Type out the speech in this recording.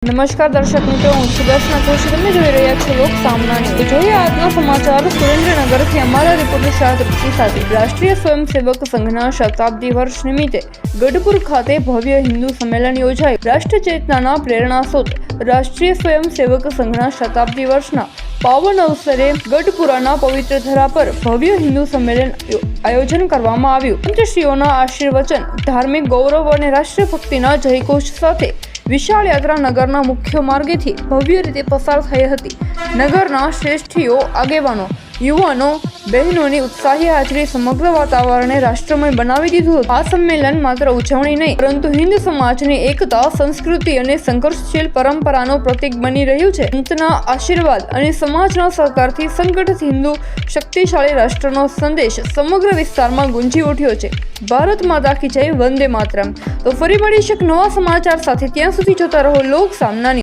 નમસ્કાર દર્શક મિત્રો, હું સુદર્શના જોશી તમે જોઈ રહ્યા છો લોક સામના ન્યૂઝ। જોઈએ આજના સમાચાર સુરેન્દ્રનગરથી અમારા રિપોર્ટર શાહ તૃપ્તિ સાથે। રાષ્ટ્રીય સ્વયંસેવક સંઘના શતાબ્દી વર્ષ નિમિત્તે ગઢપુર ખાતે ભવ્ય હિન્દુ સંમેલન યોજાયું। રાષ્ટ્ર ચેતનાના પ્રેરણા સ્ત્રોત રાષ્ટ્રીય સ્વયંસેવક સંઘના શતાબ્દી વર્ષના પાવન અવસરે ગઢપુરાના પવિત્ર ધરા પર ભવ્ય હિન્દુ સંમેલન આયોજન કરવામાં આવ્યું। પંચશ્રીઓના આશીર્વચન, ધાર્મિક ગૌરવ અને રાષ્ટ્રભક્તિના જયઘોષ સાથે વિશાળ યાત્રા નગરના મુખ્ય માર્ગેથી ભવ્ય રીતે પસાર થઈ હતી। નગરના શ્રેષ્ઠીઓ, આગેવાનો, યુવાનો, બહેનોની ઉત્સાહી હાજરી સમગ્ર વાતાવરણને રાષ્ટ્રમય બનાવી દીધું હતું। આ સંમેલન માત્ર ઉજવણી નહીં, પરંતુ હિન્દ સમાજની એકતા, સંસ્કૃતિ અને સંઘર્ષશીલ પરંપરાનો પ્રતીક બની રહ્યું છે। સંતના આશીર્વાદ અને સમાજના સહકારથી સંગઠિત હિન્દુ શક્તિશાળી રાષ્ટ્રનો સંદેશ સમગ્ર વિસ્તારમાં ગુંજી ઉઠ્યો છે। ભારત માતા કી જય, વંદે માતરમ। તો ફરી મળીશું એક નવા સમાચાર સાથે, ત્યાં સુધી જોતા રહો લોક સામના ન્યૂઝ।